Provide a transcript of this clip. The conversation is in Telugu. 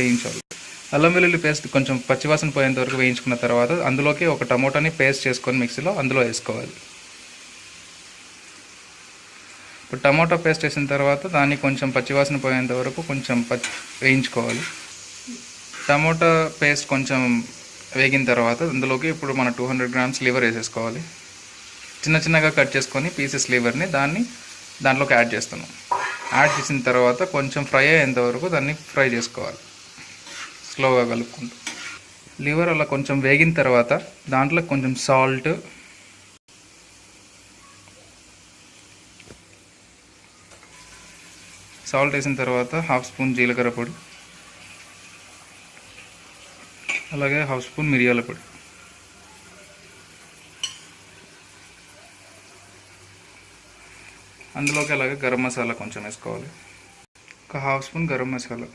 వేయించాలి. అల్లం వెల్లుల్లి పేస్ట్ కొంచెం పచ్చివాసన పోయేంత వరకు వేయించుకున్న తర్వాత అందులోకి ఒక టమోటాని పేస్ట్ చేసుకొని మిక్సీలో అందులో వేసుకోవాలి. ఇప్పుడు టమోటా పేస్ట్ వేసిన తర్వాత దాన్ని కొంచెం పచ్చివాసన పోయేంత వరకు కొంచెం వేయించుకోవాలి. టమోటా పేస్ట్ కొంచెం వేగిన తర్వాత అందులోకి ఇప్పుడు మన 200 గ్రామ్స్ లివర్ వేసేసుకోవాలి. చిన్న చిన్నగా కట్ చేసుకొని పీసెస్ లివర్ని దాంట్లోకి యాడ్ చేస్తున్నాం. యాడ్ చేసిన తర్వాత కొంచెం ఫ్రై అయ్యేంత వరకు దాన్ని ఫ్రై చేసుకోవాలి, స్లోగా కలుపుకుంటూ. లివర్ అలా కొంచెం వేగిన తర్వాత దాంట్లో కొంచెం సాల్ట్, వేసిన తర్వాత 1/2 స్పూన్ జీలకర్ర పొడి, అలాగే 1/2 స్పూన్ మిరియాల పొడి, అందులోకి అలాగే గరం మసాలా కొంచెం వేసుకోవాలి, ఒక 1/2 స్పూన్ గరం మసాలా,